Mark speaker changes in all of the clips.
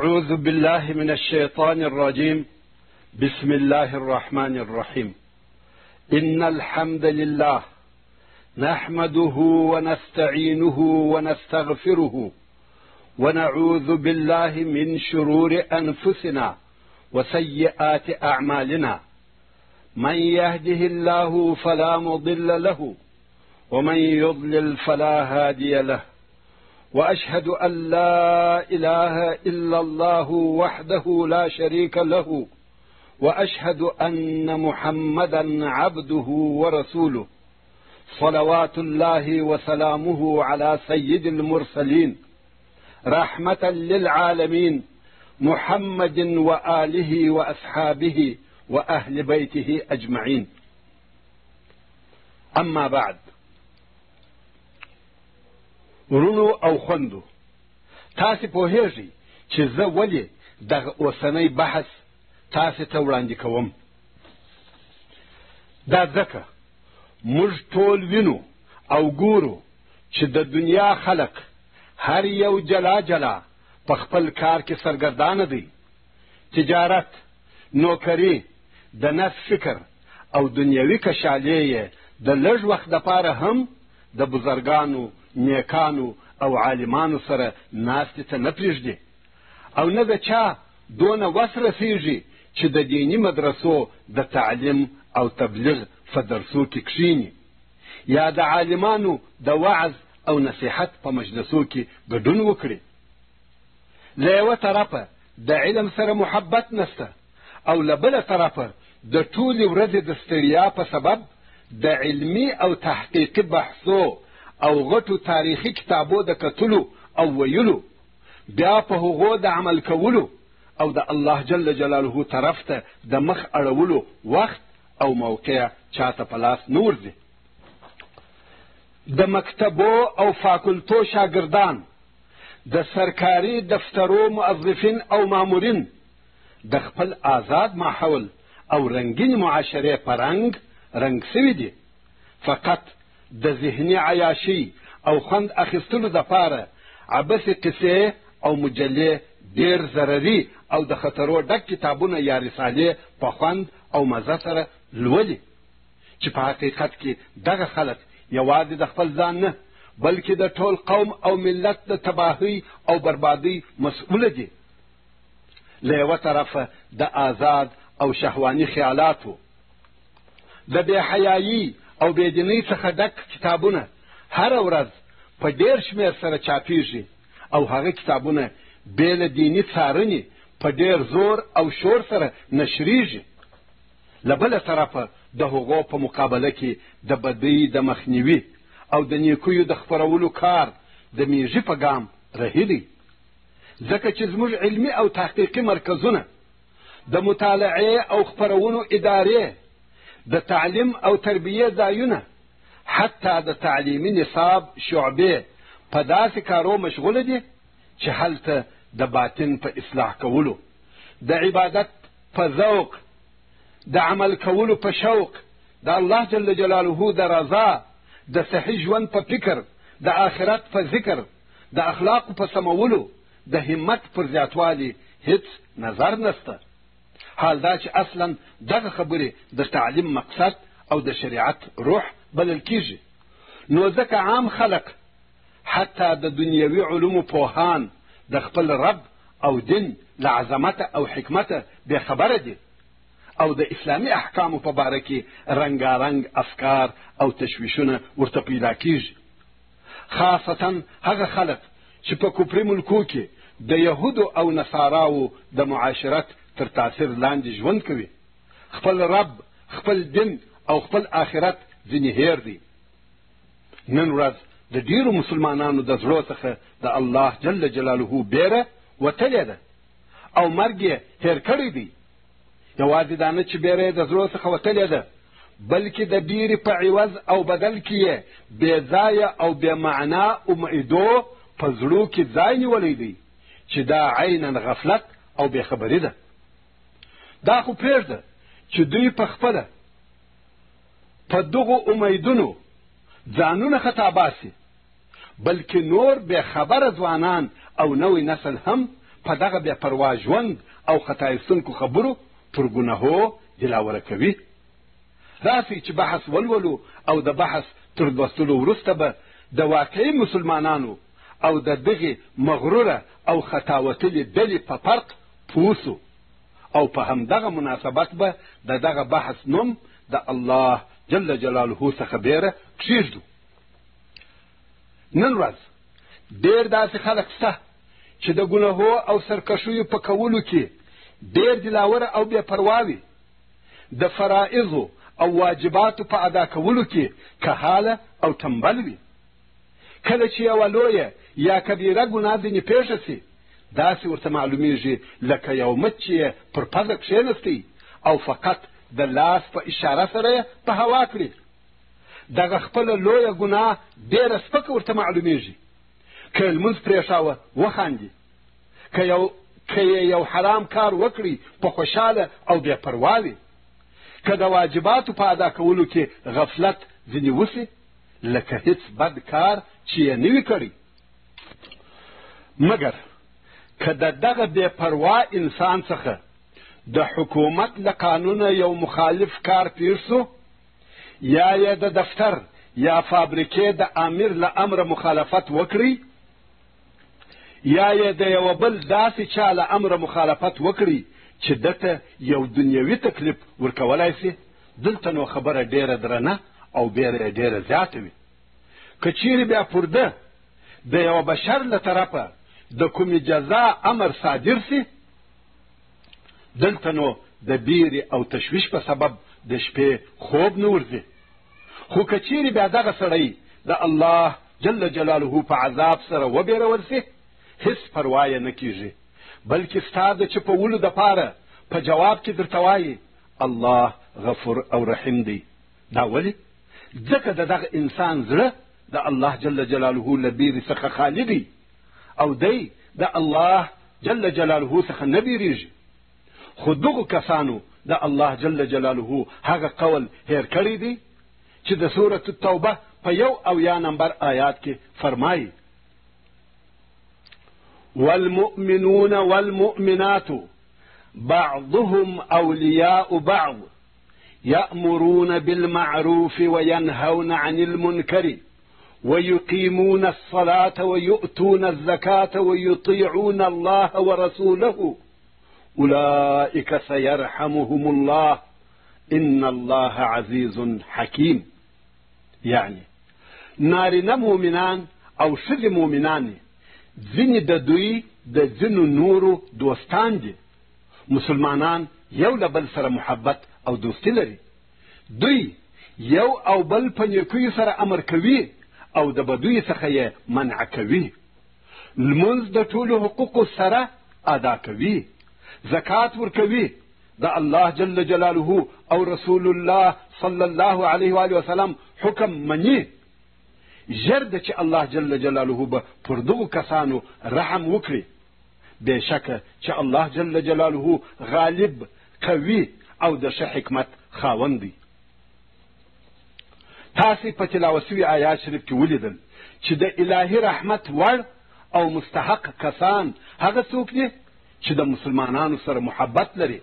Speaker 1: أعوذ بالله من الشيطان الرجيم. بسم الله الرحمن الرحيم. إن الحمد لله نحمده ونستعينه ونستغفره ونعوذ بالله من شرور أنفسنا وسيئات أعمالنا. من يهده الله فلا مضل له ومن يضلل فلا هادي له. وأشهد أن لا إله إلا الله وحده لا شريك له وأشهد أن محمدا عبده ورسوله صلوات الله وسلامه على سيد المرسلين رحمة للعالمين محمد وآله وأصحابه وأهل بيته أجمعين. أما بعد، ورونو او خوندو، تاسې پوهیږئ چې زه ولې دغه اوسنی بحث تاسې ته وړاندې کوم. دا ځکه موږ ټول وینو او ګورو چې د دنیا خلق هر یو جلا جلا په خپل کار کې سرګردانه دی. تجارت، نوکري، د نفس فکر او دنیوي کشالې یې د لږ وخت دپاره هم د بزرګانو، نیکانو او عالمانو سره ناستې ته نه پرېږدي، او نه د چا دونه وس رسېږي چې د دیني مدرسو د تعلیم او تبلیغ په درسو کې کښېني، یا د عالمانو د وعظ او نصیحت په مجلسو کې ګډون وکړي. له یوه طرفه د علم سره محبت نسته، او له بله طرفه د ټولې ورځې د ستړیا په سبب د علمي او تحقیقي بحثو او غټو تاریخي کتابو د کتلو او ویلو، بیا په هغو د عمل کولو او د الله جل جلاله طرف ته د مخ اړولو وخت او موقع چاته په لاس نه ورځي. د مکتبو او فاکولتو شاګردان، د سرکاري دفترو موظفین او مامورین د خپل آزاد ماحول او رنګین معاشرې په رنګ سوي دي. فقط د ذهني عیاشي او خوند اخیستلو دپاره عبثي قصې او مجلې ډېر ضرري او د خطرو ډک کتابونه یا رسالې په خوند او مزه سره لولي، چې په حقیقت کې دغه خلک یوازې د خپل ځان نه بلکې د ټول قوم او ملت د تباهۍ او بربادۍ مسؤله دي. له یوه طرفه د آزاد او شهواني خیالاتو، د بېحیایي او بېدینۍ څخه ډک کتابونه هره ورځ په ډېر شمېر سره چاپېږي، او هغه کتابونه بې له دیني څارنې په ډېر زور او شور سره نشریږي. له بله طرفه د هغو په مقابله کې د بدۍ د مخنیوي او د نیکیو د خپرولو کار د میږي په ګام رهي. ځکه چې زموږ علمي او تحقیقي مرکزونه، د مطالعې او خپرونو ادارې، د تعلیم او تربیې ځایونه، حتی د تعلیمي نصاب شعبې په داسې کارو مشغوله دي چې هلته د باطن په اصلاح کولو، د عبادت په ذوق، د عمل کولو په شوق، د الله جل جلاله د رضا، د صحیح ژوند په فکر، د آخرت په ذکر، د اخلاقو په سمولو، د همت پر زیاتوالي هیڅ نظر نسته. حال دا چې اصلا دغه خبرې د تعلیم مقصد او د شریعت روح بلل کیږي. نو ځکه عام خلق، حتی د دنیوي علومو پوهان، د خپل رب او دین له عظمته او حکمته بې خبره دي، او د اسلامي احکامو په باره کې رنګارنګ افکار او تشویشونه ورته پیدا کیږي. خاصتا هغه خلق چې په کفري ملکو کې د یهودو او نصاراو د معاشرت تر تاثیر لاندې ژوند کوي، خپل رب، خپل دین او خپل آخرت ځینې هیر دي. نن ورځ د ډیرو مسلمانانو د زړو څخه د الله جل جلاله بیره وتلې ده، او مرګ یې هیر کړی دی. یوازې دا نه چې بیره یې د زړو څخه وتلې ده، بلکې د بیرې په عوض او بدل کې یې بې ځایه او بې معنا امیدو په زړو کې ځای نیولی دی، چې دا عینا غفلت او بې خبري ده. دا خو پرېږده چې دوی په خپله په دغو امیدونو ځانونه خطا باسي، بلکې نور بې خبره ځوانان او نوی نسل هم په دغه بې پروا ژوند او خطا ایستونکو خبرو پر ګناهو دلاوره کوي. راسئ چې بحث ولولو او د بحث تر لوستلو وروسته به د واقعي مسلمانانو او د دغې مغروره او خطاوتلې ډلې په فرق پوه سو او په همدغه مناسبت به د دغه بحث نوم د الله جل جلاله څخه بیره کښېږدو. نن ورځ ډېر داسې خلک شته چې د ګناهو او سرکشیو په کولو کې ډېر دلاوره او بې پروا وي، د فرائضو او واجباتو په ادا کولو کې کهاله او تنبل وي. کله چې یوه لویه یا کبیره ګناه ځینې پېښه سي، داسې ورته معلومیږي لکه یو مچ چې پر پزه کښېنستی او فقط د لاس په اشاره سره یې په هوا کړي. دغه خپله لویه ګناه ډېره سپکه ورته معلومیږي. که یې لمونځ پرېښاوه وخاندي، که یې یو حرام کار وکړي په خوشحاله او بې پروا وي، که د واجباتو په ادا کولو کې غفلت ځینې وسي لکه هیڅ بد کار چې یې نه وي کړی. مګر که د دغه بې پروا انسان څخه د حکومت له قانونه یو مخالف کار پېښ سو، یا یې د دفتر یا فابریکې د امیر له امره مخالفت وکړي، یا یې د یوه بل داسې چا له امره مخالفت وکړي چې دته یو دنیوي تکلیف ورکولی سي، دلته نو خبره ډېره درنه او بیره یې ډېره زیاته وي. که چیرې بیا پر ده د یوه بشر له طرفه د کومې جزا امر صادر سي، دلته نو د بیرې او تشویش په سبب د شپې خوب نه ورځي. خو که چیرې بیا دغه سړی د الله جل جلاله په عذاب سره وبېرول سي، هیڅ پروا یې نه کیږي، بلکې ستا د چپولو دپاره په جواب کې درته وایي الله غفور او رحیم دی. دا ولې؟ ځکه د دغه انسان زړه د الله جل جلاله له بیرې څخه خالي دی او دی د الله جل جلاله څخه نه بیریږي. خو دغو کسانو د الله جل جلاله هغه قول هیر کړی دی چې د سورة التوبه په 1 نمبر آیات کې فرمایي: والمؤمنون والمؤمنات بعضهم أولياء بعض يأمرون بالمعروف وينهون عن المنكر ويقيمون الصلاة ويؤتون الزكاة ويطيعون الله ورسوله أولئك سيرحمهم الله إن الله عزيز حكيم. يعني نارینه مؤمنان او ښځې مؤمنان ځینې د دوی د ځینو نورو دوستان دي. مسلمانان یو له بل سره محبت او دوستي لري. دوی یو او بل په نیکیو سره امر کوي او د بدوی څخه یې منع کوي. لمونځ د ټولو حقوقو سره ادا کوي. زکات ورکوي. د الله جل جلاله او رسول الله صلی الله علیه و آله وسلم حکم مني. ژر ده چې الله جل جلاله به پر دغو کسانو رحم وکړي. بېشکه چې الله جل جلاله غالب، قوي او د ښه حکمت خاوند دی. تاسې په تلاوت شوي آیات شریف کې ولیدل چې د الهي رحمت وړ او مستحق کسان هغه څوک دي چې د مسلمانانو سره محبت لري،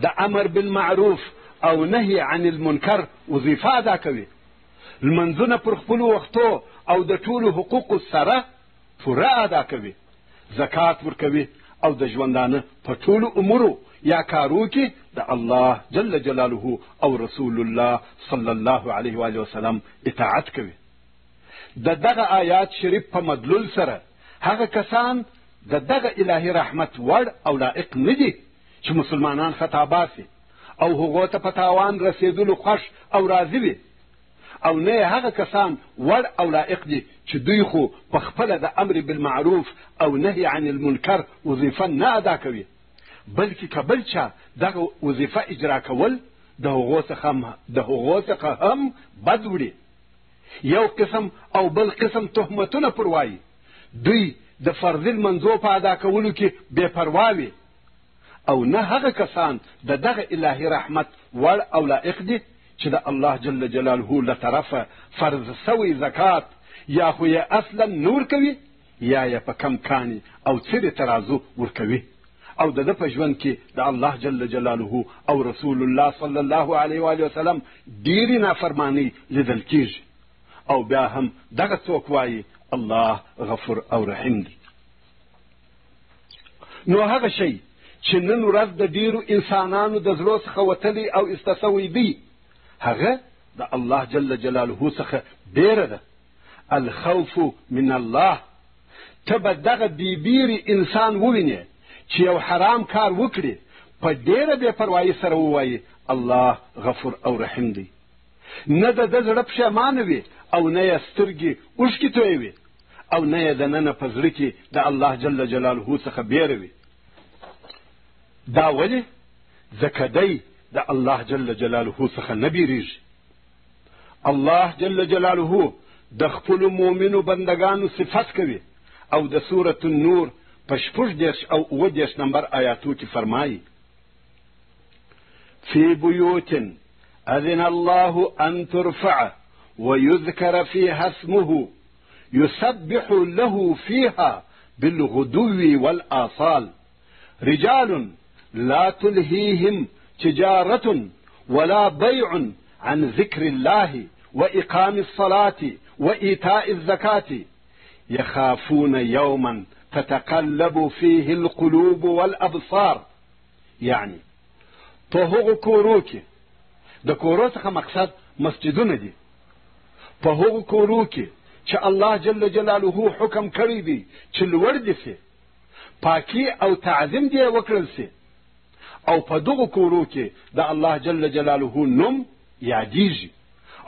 Speaker 1: د امر بالمعروف او نهي عن المنکر وظیفه ادا کوي، لمنځونه پر خپلو وختو او د ټولو حقوقو سره پوره ادا کوي، زکات ورکوي او د ژوندانه په ټولو امورو یا کارو کې د الله جل جلاله او رسول الله صلی الله علیه و آله وسلم اطاعت کوي. د دغه آیات شریف په مدلول سره هغه کسان د دغه الهي رحمت وړ او لایق نه دي چې مسلمانان خطا باسي او هغو ته په تاوان رسېدلو خوښ او راضي وي، او نه هغه کسان وړ او لایق دي چې دوی خو په خپله د امر بالمعروف او نهي عن المنکر وظیفه نه ادا کوي، بلکې که بل چا دغه وظیفه اجرا کول د هغو څخه هم بد وړي. یو قسم او بل قسم تهمتونه پر وایي. دوی د فرض المنځو په ادا کولو کې بې پروا وي، او نه هغه کسان د دغه الهي رحمت وړ او لایق دي چې د الله جل جلاله له طرفه فرض سوی زکات یا خو یې اصلا نور کوي یا یې په کم کاني او څیرې ترازو ورکوي او د ده په ژوند کې د الله جل جلاله او رسول الله صلی الله علیه و وسلم ډېرې نافرمانۍ لیدل کیږي او بیا هم دغه څوک وایي الله غفور او رحیم دی. نو هغه شی چې نن ورځ د ډېرو انسانانو د زړو څخه وتلی او ایسته سوی دی هغه د الله جل جلاله څخه بیره ده. الخوف من الله. ته به دغه بېبیرې انسان ووینې چې یو حرام کار وکړي په ډېره بې پروایي سره ووایي الله غفور او رحیم دی. نه د ده زړه پښیمانه وي او نه یې سترګې اوښکې تویوي او نه یې دننه په زړه کې د الله جل جلاله څخه بیره وي. دا ولې؟ ځکه دی د الله جل جلاله څخه نه بیریږي. الله جل جلاله د خپلو مؤمنو بندگانو صفت کوي او د سورة النور په 6 او 7 نمبر آیاتو کې فرمایي فی بیوت اذن الله ان ترفع ويذكر فيها اسمه يسبح له فيها بالغدو والآصال رجال لا تلهيهم تجارة ولا بيع عن ذكر الله وإقام الصلاة وإيتاء الزكاة يخافون يوما تتقلب فيه القلوب والأبصار. يعني په هغو کورو کې د کورو څخه مقصد مسجدونه دي په هغو کورو کې چې الله جل جلاله حکم کړی دی چې لوړ دي سي پاکي او تعظیم دی وکړل سي او په دغو کورو کې د الله جل جلاله نوم یادیږي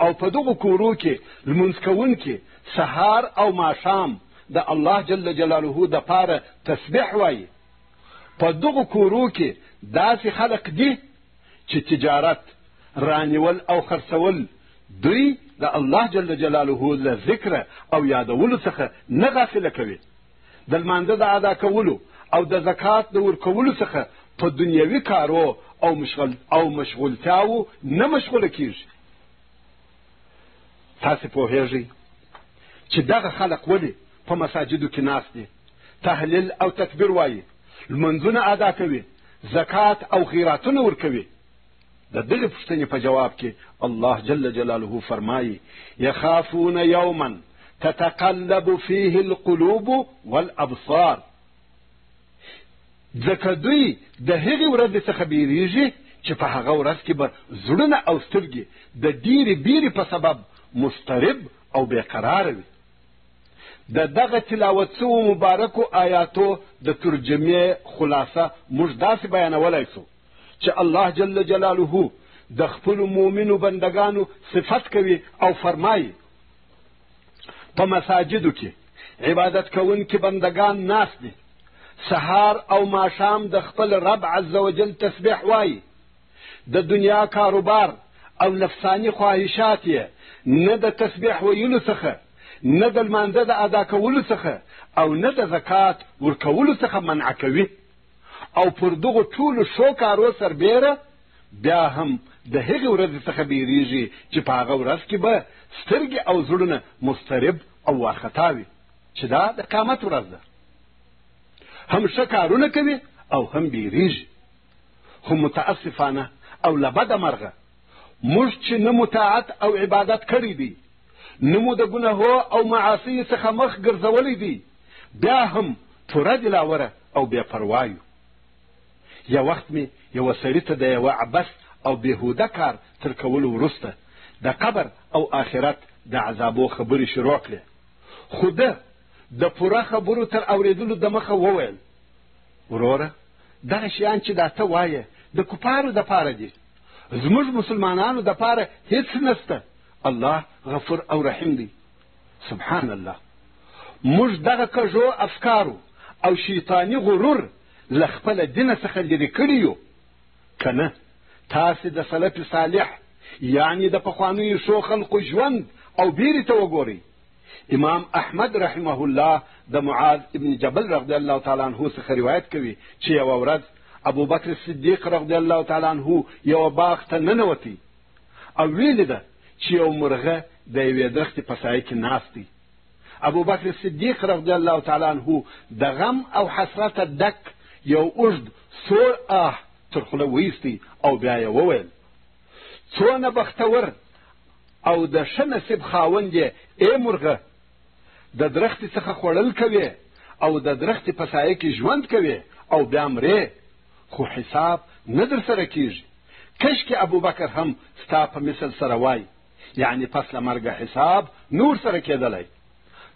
Speaker 1: او په دغو کورو کې لمونځ کوونکي سهار او ماښام د الله جل جلاله د پاره تسبیح وایي. په دغو کورو کې داسې خلق دي چې تجارت رانیول او خرڅول دوی د الله جل جلاله له ذکر او یادولو څخه نه غافله کوي. د لمانځه د ادا کولو او د زکات د ورکولو څخه په دنیوي کارو او مشغولتیاو نه مشغوله کیږي. تاسې پوهیږئ چې دغه خلق ولې په مساجدو کې ناست دي تهلیل او تکبیر وایي لمنځونه ادا کوي زکات او خیراتونه ورکوي؟ د دغې پوښتنې په جواب کې الله جل جلاله فرمایي یخافون یوما تتقلب فیه القلوب والابصار. ځکه دوی د هغې ورځې څخه بیریږي چې په هغه ورځ کې به زړونه او سترګې د ډېرې بیرې په سبب مضطرب او بېقراره وي. د دغه تلاوت شوو مبارکو آیاتو د ترجمې خلاصه موږ داسې بیانولی سو چې الله جل جلاله د خپلو مؤمنو بندگانو صفت کوي او فرمایي په مساجدو کې عبادت کوونکي بندگان ناست دي سهار او ماښام د خپل رب عز وجل تسبیح وایي. د دنیا کاروبار او نفسانی خواهشات یې نه د تسبیح ویلو څخه نه د لمانځه د ادا کولو څخه او نه د زکات ورکولو څخه منع کوي او پر دغو ټولو ښو کارو سربیره بیا هم د هغې ورځې څخه بیریږي چې په هغه ورځ کې به سترګې او زړونه مضطرب او وارخطا وي چې دا د قیامت ورځ ده. هم ښه کارونه کوي او هم بیریږي. خو متاسفانه او له بده مرغه موږ چې نه مطاعت او عبادت کړی دی نه مو د ګناهو او معاصیو څخه مخ ګرځولی دی بیا هم پوره دلاوره او بې پروایو. یو وخت مې یوه سړي ته د یوه عبث او بېهوده کار تر کولو وروسته د قبر او آخرت د عذابو خبرې شروع کړې خو ده د پوره خبرو تر اورېدلو د مخه وویل وروره دغه شیان چې دا ته وایې د کفارو دپاره دي زموږ مسلمانانو دپاره هیڅ نسته. الله غفور او رحیم دی. سبحان الله. موږ دغه کږو افکارو او شیطانی غرور له خپله دینه څخه لرې کړي یو که نه تاسې د سلف صالح یعنی د پخوانیو ښو خلقو ژوند او بیرې ته وګورئ. امام احمد رحمه الله د معاذ ابن جبل رضی الله تعالی عنه څخه روایت کوي چې یوه ورځ ابوبکر صدیق رضی الله تعالی عنه یوه باغ ته ننوتی او ویلې ده چې یو مرغه د یوې درختې په سایه کې ناست دی ابوبکر صدیق رضی الله تعالی عنه د غم او حسرت ډک یو اوږد سوړ آه تر خوله وایستی او بیا یې وویل څونه بختور او د ښه نصیب خاوند یې ای مرغه د درختې څخه خوړل کوې او د درختې په سایه کې ژوند کوې او بیا مرې خو حساب نه در سره کېږي کشکې ابوبکر هم ستا په مثل سره وای یعنی پس له مرګه حساب نور سره کېدلی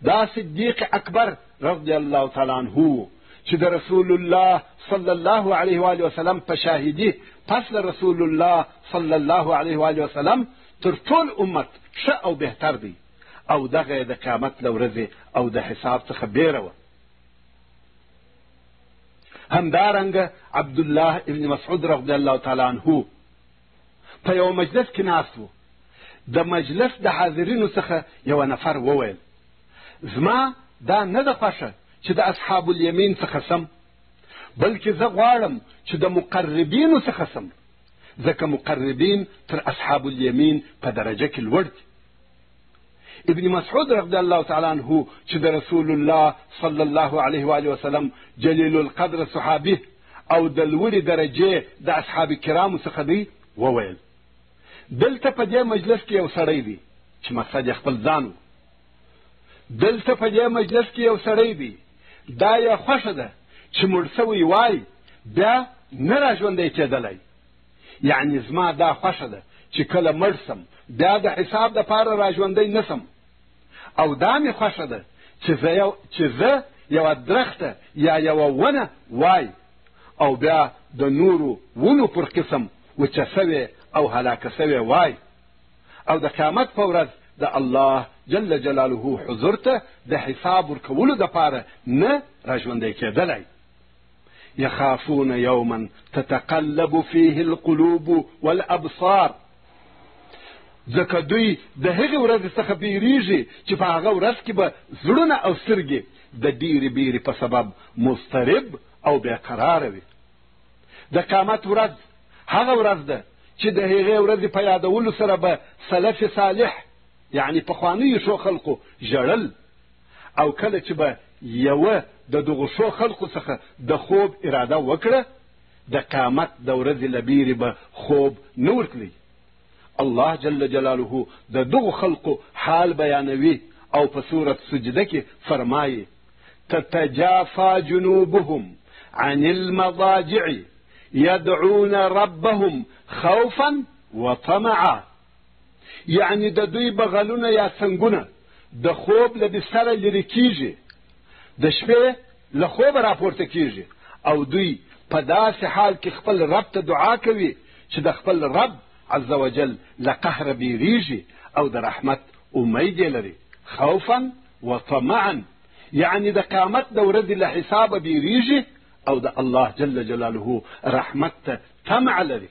Speaker 1: دا صدیق اکبر رضی الله تعالی عنه چې د رسول الله صلی الله علیه و آله وسلم په شاهدی پس له رسول الله صلی الله علیه و آله وسلم تر ټول امت ښه او بهتر دی او دغه د قیامت له ورځې او د حساب څخه بیره وه همدارنګه عبدالله ابن مسعود رضی الله تعالی عنه په یو مجلس کې ناست و د مجلس د حاضرینو څخه یو نفر وویل زما دا نه ده خوښه چې د اصحاب الیمین څخه سم بلکې زه غواړم چې د مقربینو څخه سم ځکه مقربین تر اصحاب الیمین په درجه کې لوړ دي ابن مسعود رضی الله تعالی عنه چې د رسول الله صلی الله علیه و آله وسلم جلیل القدر صحابي او د لوړې درجې د اصحاب کرامو څخه دی وویل دلته په دې مجلس کې یو سړی دی چې مقصد یې خپل ځان و دلته په دې مجلس کې یو سړی دی دا یې خوښه ده چې مړ سوی وای بیا نه راژوندی کېدلی یعنی زما دا خوښه ده چې کله مړ سم بیا د حساب دپاره راژوندی نه سم او دا مې خوښه ده چې زه یوه درخته یا یوه ونه وای او بیا د نورو ونو پر قسم وچه سوې او هلاکه سوې وای او د قیامت په ورځ د الله جل جلاله حضور ته د حساب ورکولو دپاره نه راژوندی کېدلی یخافون یوما تتقلب فیه القلوب والابصار ځکه دوی د هغې ورځې څخه بیریږي چې په هغه ورځ کې به زړونه او سترګې د ډیرې بیرې په سبب مضطرب او بېقراره وي د قیامت ورځ هغه ورځ ده چې د هغې ورځې په یادولو سره به سلف صالح یعنی پخوانیو ښو خلقو ژړل او کله چې به یوه د دغو ښو خلقو څخه د خوب اراده وکړه د قیامت د ورځې له بیرې به خوب نه ورتلی الله جل جلاله د دغو خلقو حال بیانوي او په سورة سجده کې فرمایي تتجافى جنوبهم عن المضاجع يدعون ربهم خوفا وطمعا یعنی د دوی بغلونه یا څنګونه د خوب له بستره لرې کیږي د شپې له خوبه راپورته کیږي او دوی په داسې حال کې خپل رب ته دعا کوي چې د خپل رب عز وجل له قهره بیریږي او د رحمت امید یې لري خوفا وطمعا یعنی د قیامت د ورځې له حسابه بیریږي او د الله جل جلاله رحمت ته طمع لري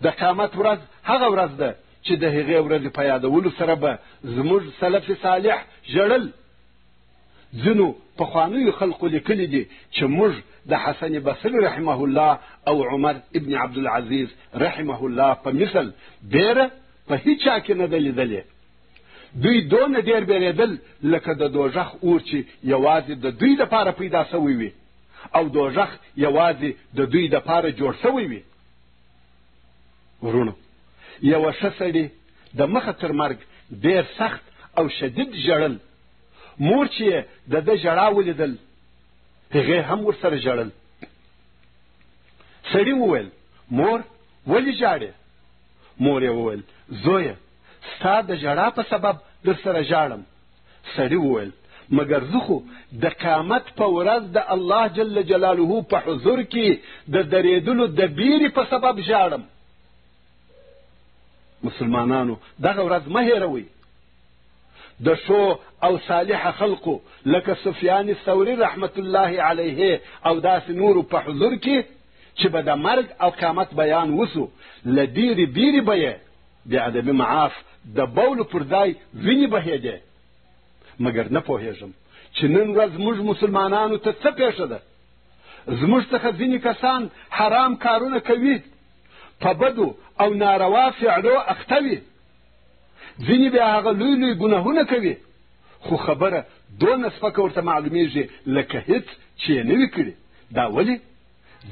Speaker 1: د قیامت ورځ هغه ورځ ده چې د هغې ورځې په یادولو سره به زموږ سلف صالح ژړل ځینو پخوانیو خلقو لیکلي دي چې موږ د حسن بصري رحمه الله او عمر ابن عبدالعزیز رحمه الله په مثل بیره په هیچا کې نه ده لیدلې دوی دونه ډېر بیرېدل لکه د دوژخ اور چې یوازې د دوی دپاره پیدا سوی وي او دوژخ یوازې د دوی دپاره جوړ سوی وي ورونو یوه ښه سړي د مخه تر مرګ ډېر سخت او شدید ژړل مور چې یې د ده ژړا ولیدل هغې هم ورسره ژړل سړي وویل مور ولې ژاړې مور یې وویل زویه ستا د ژړا په سبب در سره ژاړم سړي وویل مګر زه خو د قیامت په ورځ د الله جل جلاله په حضور کې د درېدلو د بیرې په سبب ژاړم مسلمانانو دغه ورځ مه هېروئ د ښو او صالحه خلقو لکه سفیان الثوري رحمت الله علیه او داسې نورو په حضور کې چې به د مرګ او قیامت بیان وسو له ډېرې بیرې به یې د ادبي معاف د بولو پر ځای وینې بهېدې مګر نه پوهېږم چې نن ورځ موږ مسلمانانو ته څه پېښه ده زموږ څخه ځینې کسان حرام کارونه کوي په بدو او ناروا فعلو اخته وي ځینې بیا هغه لوی لوی ګناهونه کوي خو خبره دونه سپکه ورته معلومیږي لکه هیڅ چې یې نه وي کړي. دا ولې؟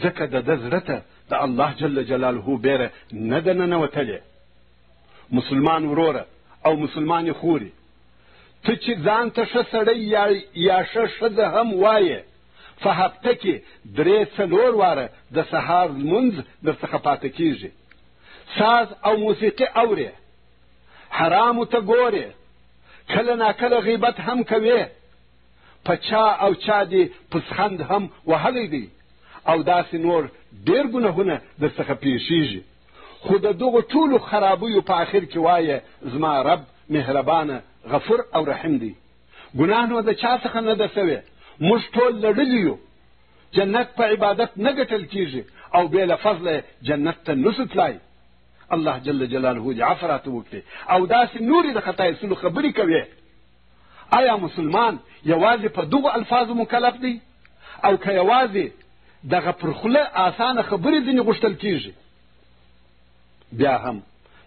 Speaker 1: ځکه د ده زړه ته د الله جل جلاله بیره نه ده ننوتلې. مسلمان وروره او مسلمانې خورې، ته چې ځان ته ښه سړی یا ښه ښځه هم وایې، په هفته کې 3-4 واره د سهار لمونځ درڅخه پاته کېږي. ساز او موسیقي اورې، حرامو ته ګورې، کله ناکله غیبت هم کوې، په چا او چا دې پسخند هم وهلی دی او داسې نور ډېر ګناهونه درڅخه پیښیږي. خو د دغو ټولو خرابیو په آخر کې وایه زما رب مهربانه غفور او رحیم دی. ګناه نو د چا څخه نه ده سوی، موږ ټول لړلي یو. جنت په عبادت نه ګټل کېږي او بې له فضله جنت ته نسو تلای. الله جل جلاله دې عفو راته وکړي او داسې نورې د خطا ایستلو خبرې کوي. آیا مسلمان یوازې په دغو الفاظو مکلف دی او که یوازې دغه پر خوله آسانه خبرې ځینې غوښتل کېږي؟ بیا هم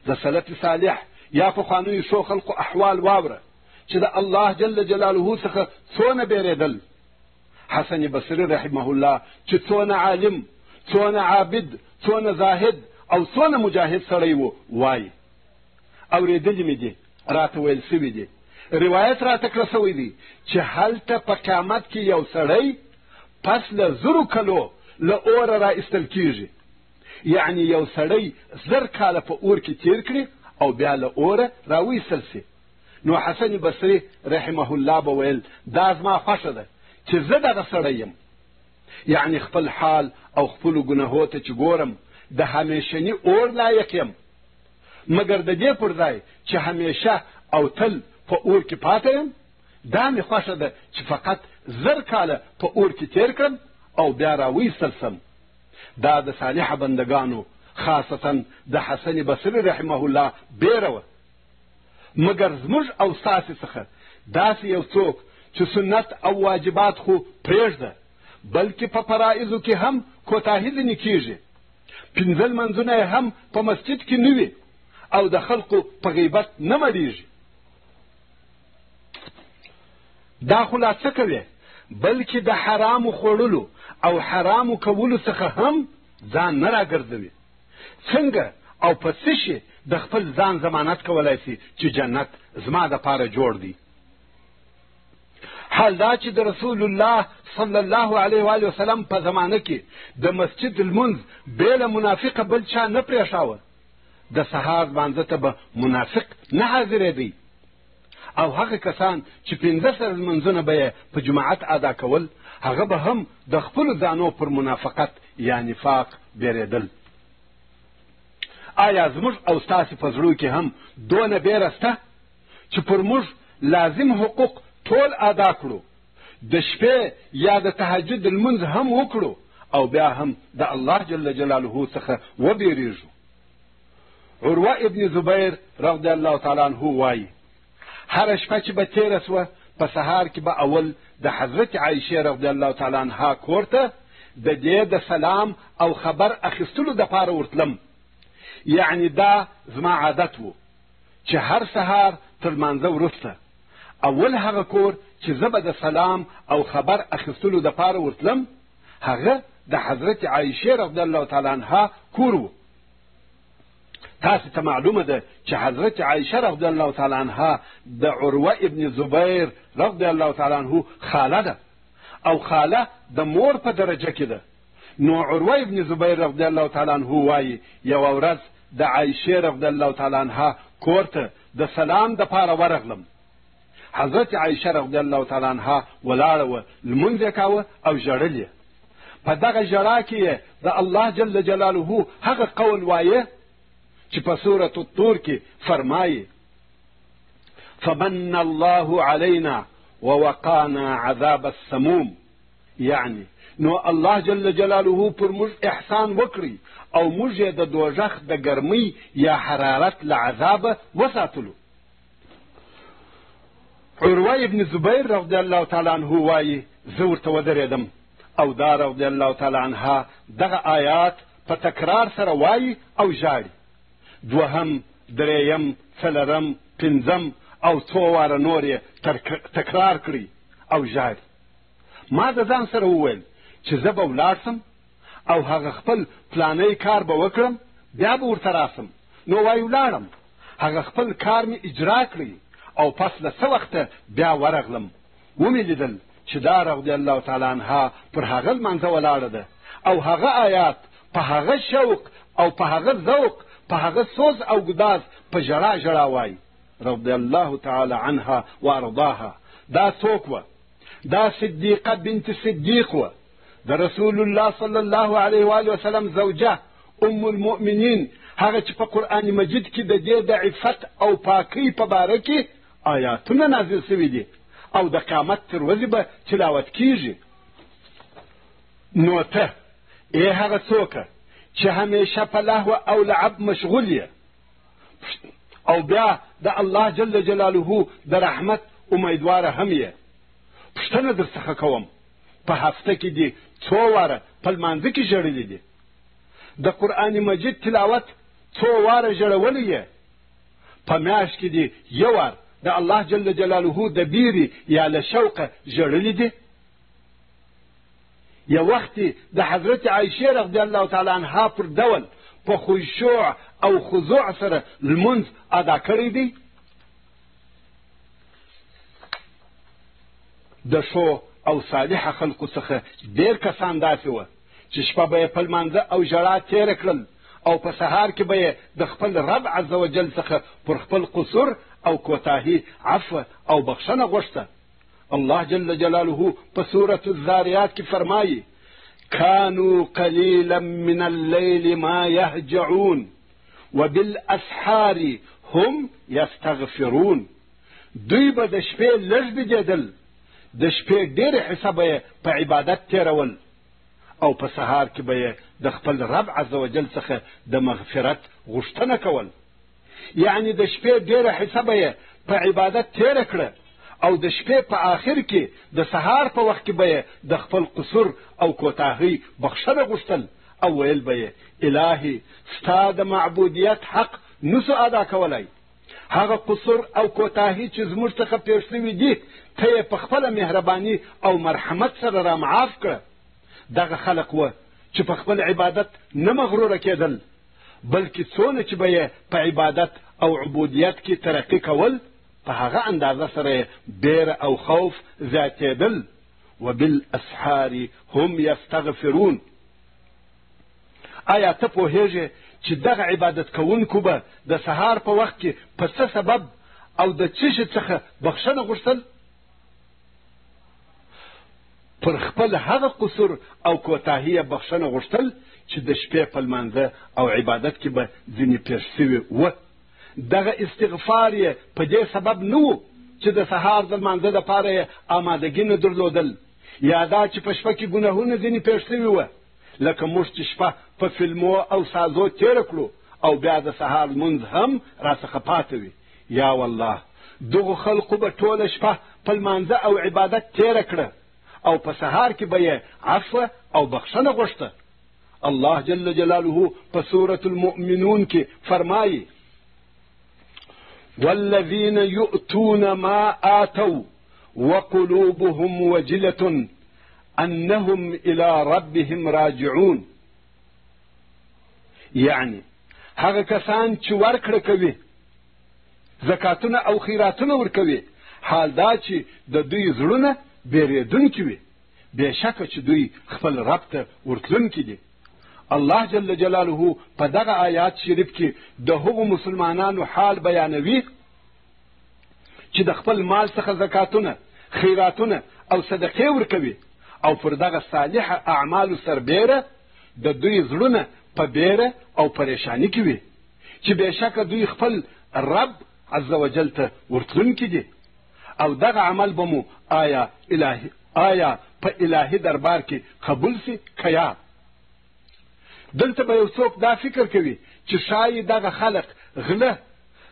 Speaker 1: د سلف صالح یا پخوانیو ښو خلقو احوال واوره چې د الله جل جلاله څخه څونه بیرېدل. حسن بصري رحمه الله چې څونه عالم، څونه عابد، څونه زاهد او څونه مجاهد سړی و وایي. اورېدلي مې دي، راته ویل سوي دي، روایت راته کړه سوی دی چې هلته په قیامت کې یو سړی پس له 1000 کلو له اوره را ایستل کېږي. یعنی یو سړی 1000 کاله په اور کې تیر کړي او بیا له اوره را ویستل سي. نو حسن بصري رحمه الله به ویل دا زما خوښه ده چې زه دغه سړی یم. یعنی خپل حال او خپلو ګناهو ته چې ګورم د همیشني اور لایق یم، مګر د دې پر ځای چې همیشه او تل په اور کې پاته یم، دا مې خوښه ده چې فقط 1000 کاله په اور کې تیر کړم او بیا را ویستل سم. دا د صالحه بندگانو خاصتا د حسن بصري رحمه الله بیره وه. مګر زموږ او ستاسې څخه داسې یو څوک چې سنت او واجبات خو پرېږده بلکې په فرائضو کې هم کوتاهي ځینې کېږي، 5 لمونځونه یې هم په مسجد کې نه وي او د خلقو په غیبت نه مړېږي. دا خو لا څه کوي بلکې د حرامو خوړلو او حرامو کولو څخه هم ځان نه راګرځوي. څنګه او په څه شي د خپل ځان ضمانت کولای شي چې جنت زما دپاره جوړ دی؟ حال دا چې د رسول الله صلی الله علیه و آله وسلم په زمانه کې د مسجد لمونځ بې له منافقه بل چا نه پرېښاوه. د سهار لمانځه ته به منافق نه حاضرېدی او هغه کسان چې 15 لمونځونه به یې په جماعت ادا کول، هغه به هم د خپلو ځانو پر منافقت یا نفاق بیرېدل. آیا زموږ او ستاسې په زړو کې هم دونه بیره شته چې پر موږ لازم حقوق ټول ادا کړو، د شپې یا د تهجد لمونځ هم وکړو او بیا هم د الله جل جلاله څخه وبیریږو؟ عروه ابن زبیر رضی الله تعالی عنه وایي هره شپه چې به تېره سوه په سهار کې به اول د حضرت عایشې رضی الله تعالی عنها کور ته د دې د سلام او خبر اخیستلو دپاره ورتلم. یعنی دا زما عادت و چې هر سهار تر لمانځه وروسته اول هغه کور چې زه به د سلام او خبر اخیستلو دپاره ورتلم هغه د حضرت عایشې رضی الله تعالی عنها کور و. تاسو ته معلومه ده چې حضرت عایشه رضی الله تعالی عنها د عروه ابن زبیر رضی الله تعالی عنه خاله ده او خاله د مور په درجه کې ده. نو عروه ابن زبیر رضی الله تعالی عنه وایي یوه ورځ د عایشې رضی الله تعالی عنها کور ته د سلام دپاره ورغلم. حضرت عایشه رضی الله تعالی عنها ولاړه وه، لمونځ یې کاوه او ژړل یې. په دغه ژړا کې یې د الله جل جلاله هغه قول وایه چې په سورة الطور کې فرمایي فمن الله علينا ووقانا عذاب السموم. یعنی نو الله جل جلاله پر موږ احسان وکړي او موږ یې د دوزخ د ګرمۍ یا حرارت له عذابه وساتلو. عروه ابن زبیر رضی الله تعالی عنه وایي زه ورته ودرېدم او دا رضی الله تعالی عنها دغه آیات په تکرار سره وایي او ژاړي. دوهم، درېیم، څلرم، پنځم او څو واره نور یې تکرار کړي او ژاړي. ما د ځان سره وویل چې زه به ولاړ سم او هغه خپل پلانی کار به وکړم، بیا به ورته راسم. نو وایي ولاړم، هغه خپل کار مې اجرا کړی او پس له څه وخته بیا ورغلم. ومې لیدل چې دا رضی الله تعالی عنها پر هغه لمانځه ولاړه ده او هغه آیات په هغه شوق او په هغه ذوق، په هغه سوز او ګداز په ژړا ژړا وایي رضی الله تعالی عنها وارضاها. دا څوک وه؟ دا صدیقه بنت صدیق وه، د رسول الله صلی الله علیه و آله وسلم زوجه ام المؤمنین، هغه چې په قرآن مجید کې د دې د عفت او پاکۍ په باره کې آیاتونه نازل شوي دي او د قیامت تر ورځې به تلاوت کیږي. نو ته ای هغه څوکه چې همیشه په لهو او لعب مشغول یې او بیا د الله جل جلاله د رحمت امیدواره هم یې، پوښتنه درڅخه کوم، په هفته کې دې څو واره په لمانځه کې ژړلي دي؟ د قرآن مجید تلاوت څو واره ژړولی یې؟ په میاشت کې دې یو وار د الله جل جلاله د بیرې یا له شوقه ژړلي دي؟ یو وخت د حضرت عایشه رضی الله تعالی عنها پر ډول په خشوع او خضوع سره لمونځ ادا کړی دی؟ د ښو او صالح خلقو څخه ډېر کسان داسې وه چې شپه به یې په لمانځه او ژړا تېره کړل او په سهار کې به یې د خپل رب عز وجل څخه پر خپل قصور او کوتاهي عفو او بخښنه غوښته. الله جل جلاله په سورة الذاریات کې فرمایي كانوا قلیلا من اللیل ما یهجعون وبالاسحار هم یستغفرون. دوی به د شپې لږ بجېدل، د شپې ډېرې حصه به یې په عبادت تېرول او په سهار کې به یې د خپل رب عز وجل څخه د مغفرت غوښتنه کول. یعنی د شپې ډېره حصه به یې په عبادت تېره کړه او د شپې په آخر کې د سهار په وخت کې به یې د خپل قصور او کوتاهۍ بخښنه غوښتل او ویل به یې الهي ستا د معبودیت حق نسو ادا کولی، هغه قصور او کوتاهي چې زموږ څخه پېښ شوي دي ته یې په خپله مهرباني او مرحمت سره را معاف کړه. دغه خلق وه چې په خپل عبادت نه مغروره کېدل، بلکې څونه چې به یې په عبادت او عبودیت کې ترقي کول، په هغه اندازه سره بیره او خوف زیاتېدل. وبالاسحار هم یستغفرون. آیا ته پوهېږې چې دغه عبادت کوونکو به د سهار په وخت کې په څه سبب او د څه شي څخه بخښنه غوښتل؟ پر خپل هغه قصور او کوتاهي بخښنه غوښتل چې د شپې په لمانځه او عبادت کې به ځینې پېښ شوي وه. دغه استغفار یې په دې سبب نه و چې د سهار د لمانځه دپاره یې آمادګي نه درلودل، یا دا چې په شپه کې ګناهونه ځینې پېښ شوي وه، لکه موږ چې شپه په فلمو او سازو تېره کړو او بیا د سهار لمونځ هم راڅخه پاته وي. یا والله دغو خلقو به ټوله شپه په لمانځه او عبادت تېره کړه او په سهار کې به یې عفو او بخښنه غوښته. الله جل جلاله په سورة المؤمنون کې فرمایي والذین یؤتون ما آتوا وقلوبهم وجلة انهم الى ربهم راجعون. یعنی هغه کسان چې ورکړه کوي، زکاتونه او خیراتونه ورکوي، حال دا چې د دوی زړونه بیریدونکي وي، بېشکه چې دوی خپل رب ته ورتلونکي دي. الله جل جلاله په دغه آیات شریف کې د هغو مسلمانانو حال بیانوي چې د خپل مال څخه زکاتونه، خیراتونه او صدقې ورکوي او پر دغه صالح اعمالو سربیره د دوی زړونه په بیره او پریشانی کې وي چې بېشکه دوی خپل رب عز وجل ته ورتلونکي دي. او دغه عمل به مو آیا په الهي دربار کې قبول سي که یا؟ دلته به یو څوک دا فکر کوي چې شاید دغه خلق غله،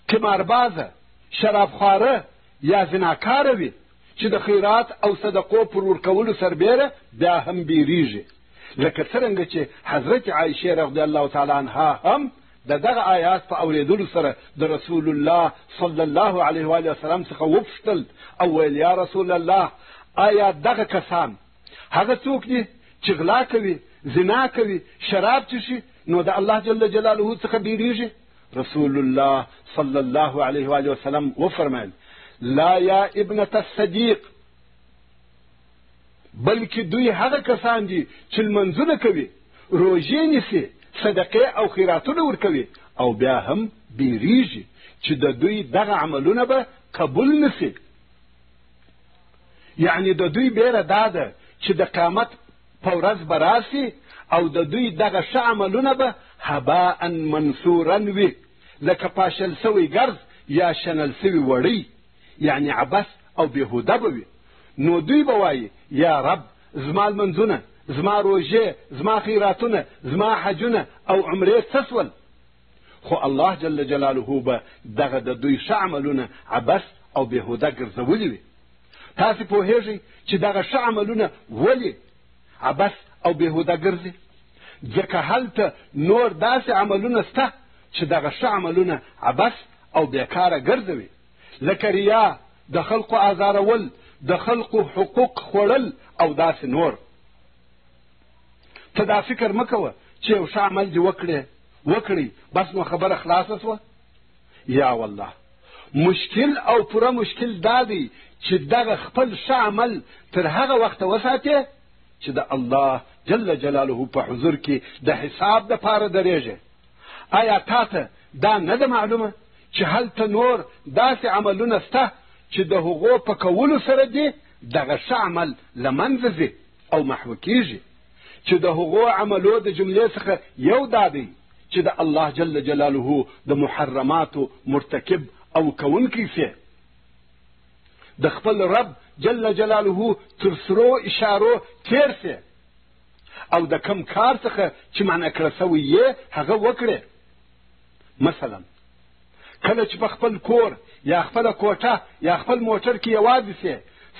Speaker 1: قماربازه، شرابخواره یا زناکاره وي چې د خیرات او صدقو پر ورکولو سربیره بیا هم بیریږي، لکه څرنګه چې حضرت عایشه رضی الله تعالی عنها هم دغه آیات په اوریدلو سره د رسول الله صلی الله علیه و آله وسلم څخه وپوښتل او ویل یا رسول الله آیا دغه کسان هغه څوک دي چې غلا کوي، زنا کوي، شراب څښي، نو د الله جل جلاله څخه بیریږي؟ رسول الله صلی الله علیه و آله وسلم وفرمایل لا یا ابنة الصدیق، بلکې دوی هغه کسان دي چې لمنځونه کوي، روژې نیسي، صدقې او خیراتونه ورکوي او بیا هم بیریږي چې د دوی دغه عملونه به قبول نسي. یعنی د دوی بیره دا ده چې د قیامت په ورځ به راسي او د دوی دغه ښه عملونه به هباء منثورا وي، لکه پاشل سوی ګرز یا شنل سوی وړی، یعنی عبث او بېهوده به وي. نو دوی به وایي یا رب زما لمنځونه، زما روژې، زما خیراتونه، زما حجونه او عمرې څه سول؟ خو الله جل جلاله به دغه د دوی ښه عملونه عبث او بېهوده ګرځولي وي. تاسې پوهېږئ چې دغه ښه عملونه ولې عبث او بېهوده ګرځي؟ ځکه هلته نور داسې عملونه شته چې دغه ښه عملونه عبث او بېکاره ګرځوي، لکه ریا، د خلقو ازارول، د خلقو حقوق خوړل او داسې نور. ته دا فکر مه کوه چې یو ښه عمل دې وکړئ بس نو خبره خلاصه سوه. یا والله مشکل او پوره مشکل دا دی چې دغه خپل ښه عمل تر هغه وخته وساتې چې د الله جل جلاله په حضور کې د حساب دپاره درېږي. آیا تا ته دا نه ده معلومه چې هلته نور داسې عملونه شته چې د هغو په کولو سره دې دغه ښه عمل له منځه ځي او محو کېږي، چې د هغو عملو د جملې څخه یو دا دی چې د الله جل جلاله د محرماتو مرتکب او کوونکی سي، د خپل رب جل جلاله تر سرو اشارو تیر سي او د کم کار څخه چې منع کړه سوی یې هغه وکړي. مثلا کله چې په خپل کور یا خپله کوټه یا خپل موټر کې یوازې سي،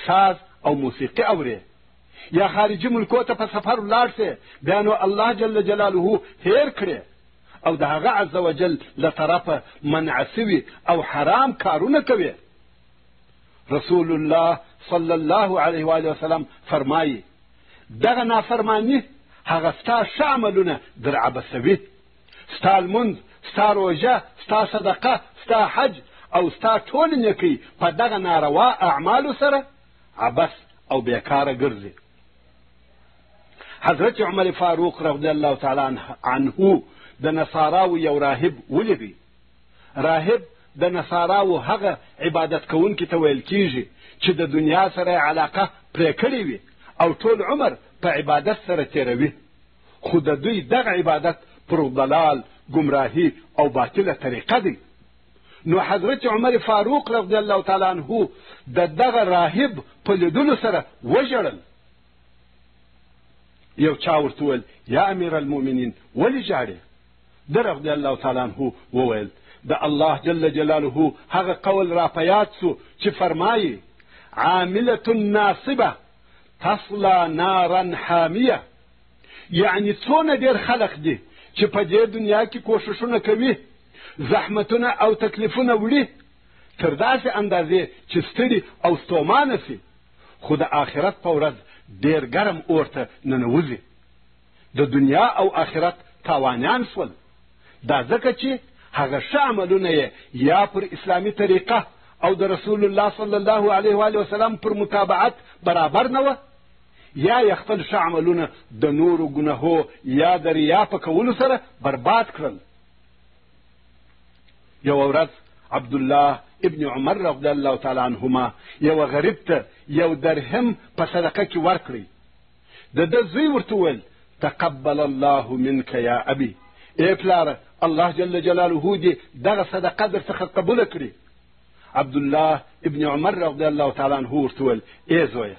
Speaker 1: ساز او موسیقي اوري، یا خارجي ملکو ته په سفر ولاړ سي، بیا نو الله جل جلاله هیر کړي او د هغه عز وجل له طرفه منع سوي او حرام کارونه کوي. رسول الله صلی الله علیه و آله وسلم فرمایي دغه نافرمانی هغه ستا ښه عملونه در عبثوي، ستا لمونځ، ستا روژه، ستا صدقه، ستا حج او ستا ټول نیکۍ په دغه ناروا اعمالو سره عبث او بیکاره ګرځي. حضرت عمر فاروق رضی الله تعالی عنه د نصاراو یو راهب ولیدی. راهب د نصاراو هغه عبادت کوونکي ته ویل کیږي چې د دنیا سره علاقه پرې کړې وي او ټول عمر په عبادت سره تیروي، خو د دوی دغه عبادت پر ضلال، گمراهی او باطله طریقه دی. نو حضرت عمر فاروق رضی الله تعالی عنه د دغه راهب په لیدلو سره وژړل. یو چا ورته وویل یا امیر المؤمنین ولې ژاړې؟ ده رضی الله تعالی عنه وویل د الله جل جلاله هغه قول را په یاد سو چې فرمایي عامله ناصبه تصلى نارا حامیه، یعنی څونه ډېر خلق دي چې په دې دنیا کې کوښښونه کوي، زحمتونه او تکلیفونه وړي تر داسې اندازې چې ستړي او ستومانه سي، خو د آخرت په ورځ ډېر ګرم اور ته ننوځي. د دنیا او آخرت تاوانیان سول، دا ځکه چې هغه ښه عملونه یې یا پر اسلامي طریقه او د رسول الله صلی الله علیه و آله وسلم پر متابعت برابر نه وه، یا یې خپل ښه عملونه د نورو ګناهو یا د ریا په کولو سره برباد کړل. یو ورځ عبدالله ابن عمر رضی الله تعالی عنهما یو غریب ته یو درهم په صدقه کې ورکړی. د ده زوی ورته وویل تقبل الله منك یا ابي، ای پلاره الله جل جلاله دې دغه صدقه در څخه قبوله کړي. عبدالله ابن عمر رضی الله تعالی عنه ورته وویل ای زویه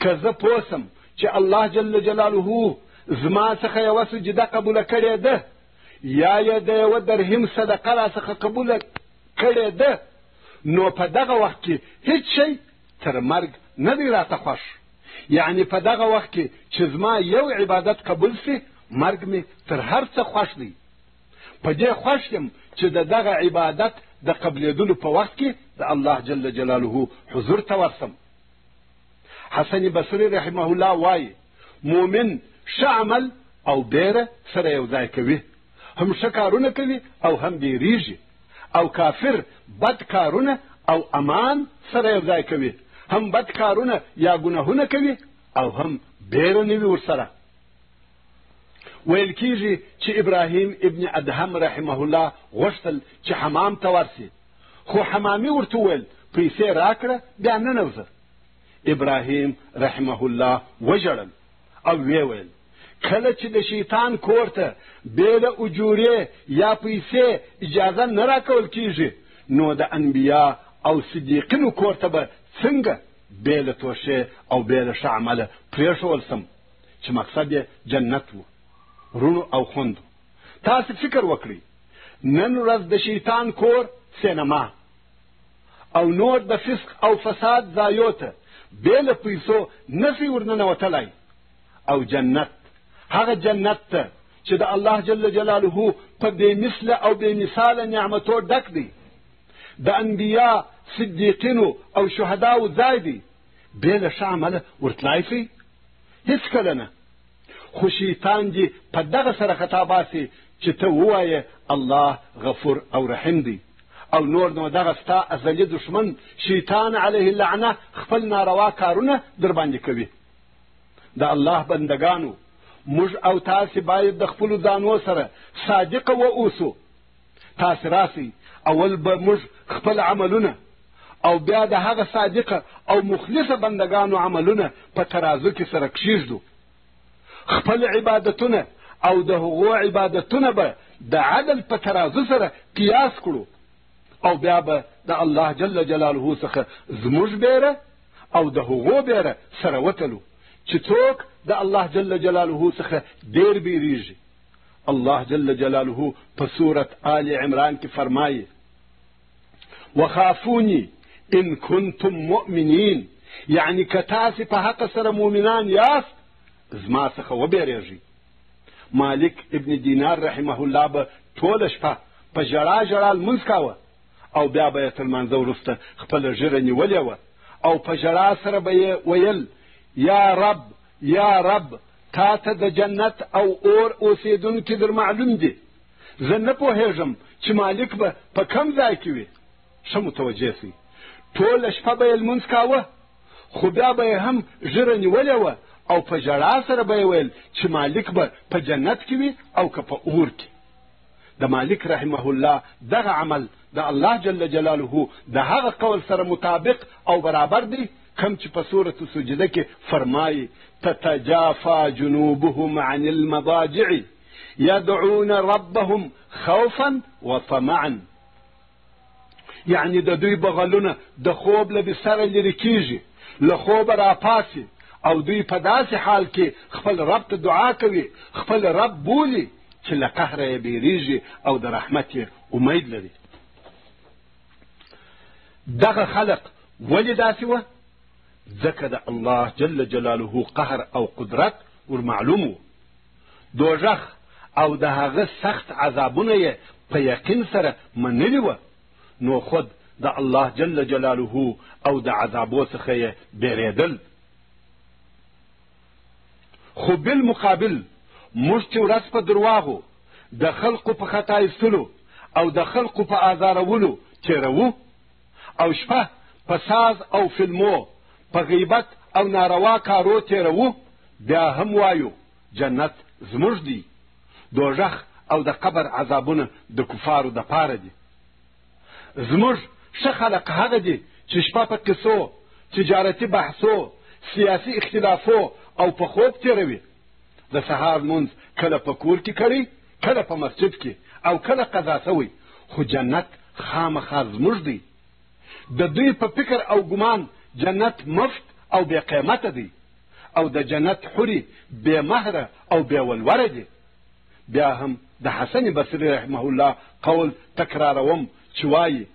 Speaker 1: که زه پوه سم چې الله جل جلاله زما څخه یوه سجده قبوله کړې ده یا یې د یوه درهم صدقه را څخه قبوله کړې ده، نو په دغه وخت کې هیڅ شی تر مرګ نه دی راته خوښ. یعنی په دغه وخت کې چې زما یو عبادت قبول سي، مرګ مې تر هر څه خوښ دی. په دې خوښ یم چې د دغه عبادت د قبلېدلو په وخت کې د الله جل جلاله حضور ته ورسم. حسن بصري رحمه الله وایي مؤمن ښه عمل او بیره سره یو ځای کوي، هم ښه کارونه کوي او هم بیریږي، او کافر بد کارونه او امان سره یو ځای کوي، هم بد کارونه یا ګناهونه کوي او هم بیره نه وي ورسره. ویل کیږي چې ابراهیم ابن ادهم رحمه الله غوښتل چې حمام ته ورسي، خو حمامي ورته وویل پیسې راکړه بیا ننوځه. ابراهیم رحمه الله وژړل او ویې ویل کله چې د شیطان کور ته بې له اجورې یا پیسې اجازه نه راکول کیږي، نو د انبیا او صدیقینو کور ته به څنګه بې له توشې او بې له ښه عمله پرېښول سم چې مقصد یې جنت و، رونو او خوندو. تاسې فکر وکړئ، نن ورځ د شیطان کور سینما او نور د فسق او فساد ځایو ته بې له پیسو نسي ورننوتلی، او جنت هغه جنت ته چې د الله جل جلاله په بې مثله او بې مثاله نعمتو ډک دی، د انبیا صدیقینو او شهداو ځای دی، بې له ښه عمله ورتلی شئ؟ هېڅکله نه. خو شیطان دې په دغه سره خطا باسي چې ته ووایې الله غفور او رحیم دی، او نور نو دغه ستا ازلي دشمن شیطان علیه اللعنه خپل ناروا کارونه در باندې کوي. د الله بندگانو، موږ او تاسې باید د خپلو ځانو سره صادقه واوسو. تاسې راسئ اول به موږ خپل عملونه او بیا د هغه صادقه او مخلصه بندگانو عملونه په ترازو کې سره کښیږدو. خپل عبادتونه او د هغو عبادتونه به د عدل په ترازو سره قیاس کړو، او بیا به د الله جل جلاله څخه زموږ بیره او د هغو بیره سره وتلو چې څوک د الله جل جلاله څخه ډیر بیریږي. الله جل جلاله په سورة آل عمران کې فرمایي وخافوني ان کنتم مؤمنین، یعنی که تاسې په حق سره مؤمنان یاست زما څخه وبیریږئ. مالک ابن دینار رحمه الله به ټوله شپه په ژړا ژړا لمونځ کاوه، او بیا به یې تر لمانځه وروسته خپله ږیره نیولې وه، او په ژړا سره به یې ویل یا رب یا رب، تا ته د جنت او اور اوسېدونکي در معلوم دي، زه نه پوهېږم چې مالک به په کم ځای کې وي. ښه متوجه سئ، ټوله شپه به یې لمونځ کاوه، خو بیا به یې هم ږیره نیولې وه، او په ژړا سره به یې ویل چې مالک به په جنت کې وي او که په اور کې. د مالک رحمه الله دغه عمل د الله جل جلاله د هغه قول سره مطابق او برابر دی کوم چې په سورة سجده کې فرمایي تتجافى جنوبهم عن المضاجع يدعون ربهم خوفا وطمعا، یعنی د دوی بغلونه د خوب له بستره لرې کیږي، له خوبه راپاسي، او دوی په داسې حال کې خپل رب ته دعا کوي، خپل رب بولي چې له قهره یې بیریږي او د رحمت یې امید لري. دغه خلق ولې داسې وه؟ ځکه د الله جل جلاله قهر او قدرت ورمعلوم و. دوزخ او د هغه سخت عذابونه یې په یقین سره منلي وه، نو خود د الله جل جلاله او د عذابو څخه یې بیریدل. خو بالمقابل موږ چې ورځ په درواغو، د خلقو په خطا ایستلو او د خلقو په آزارولو تېروو، او شپه په ساز او فلمو، په غیبت او ناروا کارو تېروو، بیا هم وایو جنت زموږ دی، دوزخ او د قبر عذابونه د کفارو د پاره دي. زموږ ښه خلق هغه دي چې شپه په قصو، تجارتي بحثو، سیاسي اختلافو او په خوب تېروي. د سهار لمونځ کله په کور کې کړی، کله په مسجد کې، او کله قضا سوی، خو جنت خامخا زموږ دی. د دوی په فکر او ګمان جنت مفت او بې قیمته دی، او د جنت حوري بې مهره او بې ولوره دي. بیا هم د حسن بصري رحمه الله قول تکراروم چې وایي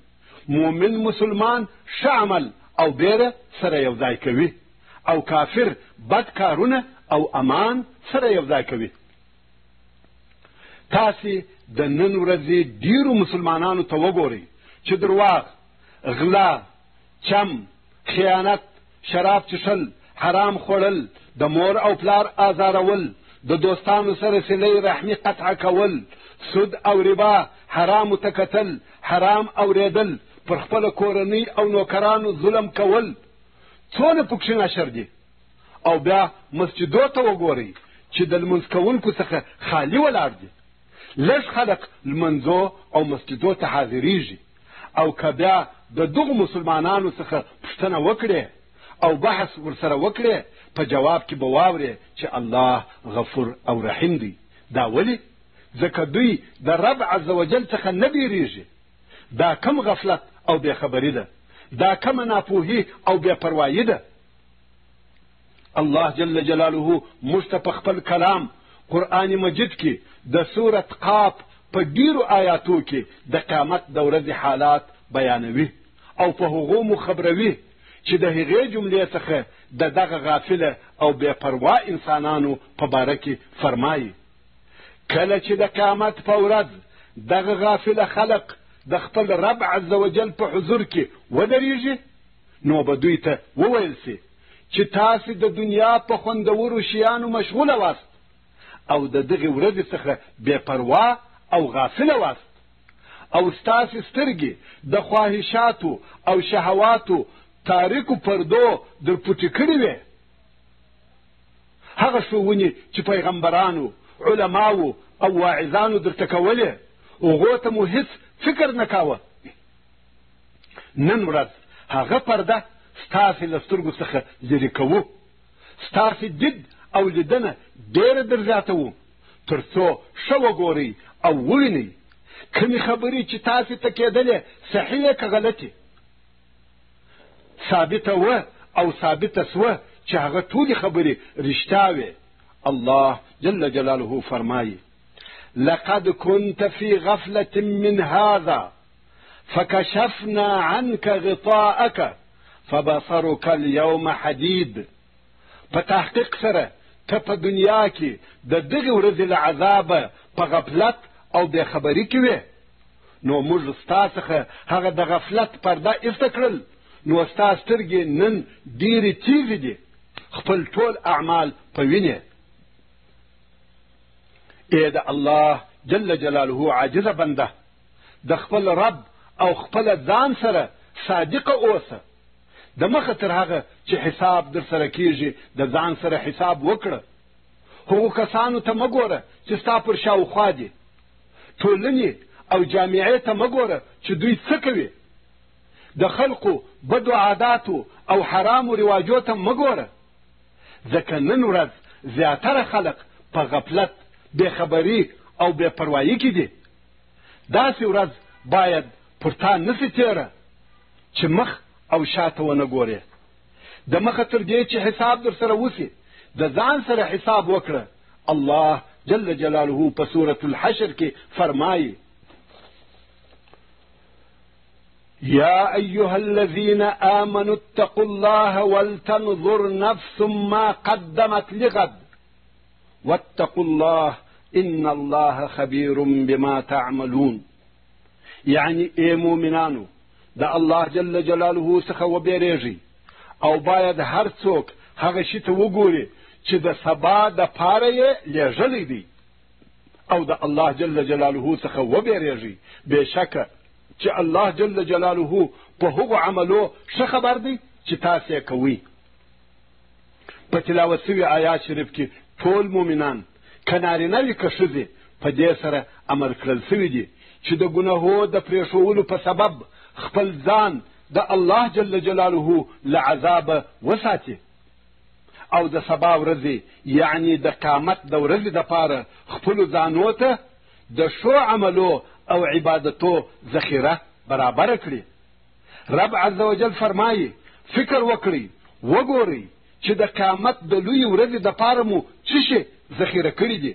Speaker 1: مؤمن مسلمان ښه عمل او بیره سره یو ځای کوي، او کافر بد کارونه او امان سره یو ځای کوي. تاسې د نن ورځې ډیرو مسلمانانو ته وګورئ چې درواغ، غلا، چم، خیانت، شراب څښل، حرام خوړل، د مور او پلار آزارول، د دوستانو سره صله رحمي قطع کول، سود او ربا، حرامو ته کتل، حرام اوریدل، پر خپله کورنۍ او نوکرانو ظلم کول، څونه پکښې نشر دي. او بیا مسجدو ته وګورئ چې د لمونځ کوونکو څخه خالي ولاړ دي. لږ خلک لمنځو او مسجدو ته حاضریږي. او که بیا د دغو مسلمانانو څخه پوښتنه وکړې او بحث ورسره وکړې، په جواب کې به واورې چې الله غفور او رحیم دی. دا ولې؟ ځکه دوی د رب عز وجل څخه نه بیریږي. دا کم غفلت او بېخبري ده، دا کمه ناپوهي او بېپروایي ده. الله جل جلاله موږ ته په خپل کلام قرآن مجید کې د سورت قاف په ډیرو آیاتو کې د قیامت د ورځې حالات بیانوي او په هغو مو خبروي چې د هغې جملې څخه د دغه غافله او بېپروا انسانانو په باره کې فرمایي. کله چې د قیامت په ورځ دغه غافله خلق د خپل رب عز وجل په حضور کې ودرېږي، نو به دوی ته وویل سي چې تاسې د دنیا په خوندورو شیانو مشغوله واست او د دغې ورځې څخه بېپروا او غافله واست، او ستاسې سترګې د خواهشاتو او شهواتو تاریکو پردو در پټې کړې وې. هغه ښوونې چې پیغمبرانو، علماو او واعظانو درته کولې، هغو ته مو هیڅ فکر نه کاوه. نن ورځ هغه پرده ستاسې له سترګو څخه لرې کوو، ستاسې دید او لیدنه ډېره در زیاتوو، تر څو ښه وګورئ او ووینئ کومې خبرې چې تاسې ته کېدلې صحیح که غلطې. ثابته وه او ثابته سوه چې هغه ټولې خبرې رښتیا وې. الله جل جلاله فرمایي: لقد كنت في غفلة من هذا فكشفنا عنك غطاءك فبصرك اليوم حديد. په تحقیق سره ته په دنیا کې د دغې ورځې له عذابه په غفلت او بېخبري کې وې، نو موږ ستا څخه هغه د غفلت پرده ایسته کړل، نو ستا سترګې نن ډېرې تیزې دي، خپل ټول اعمال په وینې. ای د الله جل جلاله عاجزه بنده، د خپل رب او خپل ځان سره صادقه اوسه. د مخه تر هغه چې حساب در سره کیږي د ځان سره حساب وکړه. هغو کسانو ته مه ګوره چې ستا پر شاوخوا دي. ټولنې او جامعې ته مه ګوره چې دوی څه کوي. د خلقو بدو عاداتو او حرامو رواجو ته مه ګوره، ځکه نن ورځ زیاتره خلق په غفلت، بېخبري او بېپروایي کې دي. داسې ورځ باید پر تا نسي تېره چې مخ او شاته ونه ګورې. د مخه تر دې چې حساب در سره وسي، د ځان سره حساب وکړه. الله جل جلاله په سورة الحشر کې فرمایي: يا أيها الذين آمنوا اتقوا الله ولتنظر نفس ما قدمت لغد واتقوا الله إن الله خبير بما تعملون. يعني اے مؤمنانو، دا الله جل جلاله څخه وبېرېږئ او باید هر څوک هغه شي ته وګوري چې د سبا د پاره یې لېږلی دی، او د الله جل جلاله څخه وبېرېږئ. بېشکه چې الله جل جلاله په هغو عملو ښه خبر دی چې تاسې یې کوئ. په تلاوت سوي آیات شریف کې ټول مؤمنان که نارینه وي که ښځې په دې سره امر کړل سوي دي چې د ګناهو د پرېښولو په سبب خپل ځان د الله جل جلاله له عذابه وساتي، او د سبا ورځې یعنی د قیامت د ورځې دپاره خپلو ځانو ته د ښو عملو او عبادتو ذخیره برابره کړي. رب عز وجل فرمایي: فکر وکړئ، وګورئ چې د قیامت د لوی ورځې دپاره مو څه شی ذخیره کړي دي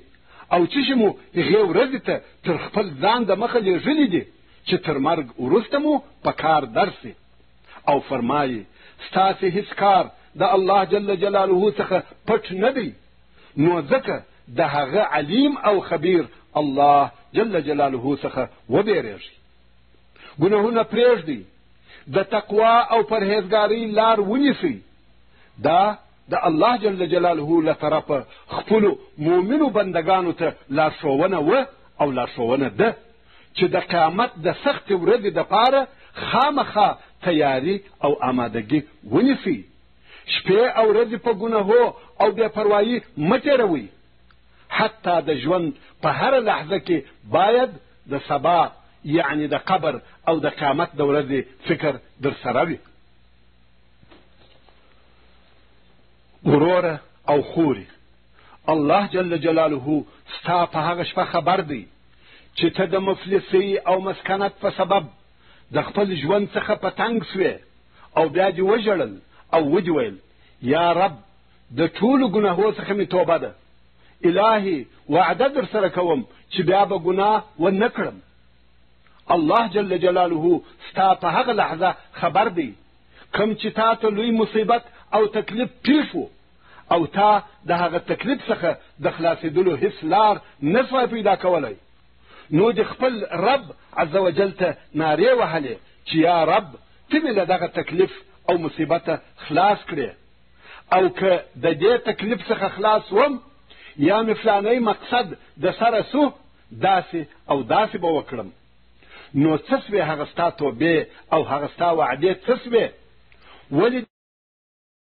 Speaker 1: او څه شی مو هغې ورځې ته تر خپل ځان د مخه لېږلي دي چې تر مرګ وروسته مو په کار درسي. او فرمایي: ستاسې هیڅ کار د الله جل جلاله څخه پټ نه دی، نو ځکه د هغه علیم او خبیر الله جل جلاله څخه وبېرېږئ. ګناهونه پرېږدئ، د تقوا او پرهیزګارۍ لار ونیسئ. دا د الله جل جلاله له طرفه خپلو مؤمنو بندګانو ته لارښوونه وه او لارښوونه ده چې د قیامت د سختې ورځې دپاره خامخا تیاری او آمادګي ونیسئ. شپې او ورځې په ګناهو او بې پروایي مه تېروئ. حتی د ژوند په هره لحظه کې باید د سبا یعنی د قبر او د قیامت د ورځې فکر در سره وي. وروره او خوري، الله جل جلاله ستا په هغه شپه خبر دی چې ته د مفلسۍ او مسکنت په سبب د خپل ژوند څخه په تنګ سوې او بیا دې وژړل او ودې ویل یا رب د ټولو ګناهو څخه مې توبه ده. الهي وعده در سره کوم چې بیا به ګناه ونه کړم. الله جل جلاله ستا په هغه لحظه خبر دی کوم چې تا ته لوی مصیبت او تکلیف پیښ و او تا د هغه تکلیف څخه د خلاصېدلو هیڅ لار نه سوای پیدا کولی، نو د خپل رب عز وجل ته نارې وهلې چې یا رب ته مې له دغه تکلیف او مصیبته خلاص کړې، او که د دې تکلیف څخه خلاص وم یا مې فلانی مقصد د سره سو داسې او داسې به وکړم. نو څه سوې هغه ستا توبې او هغه ستا وعدې څه سوې؟ ولې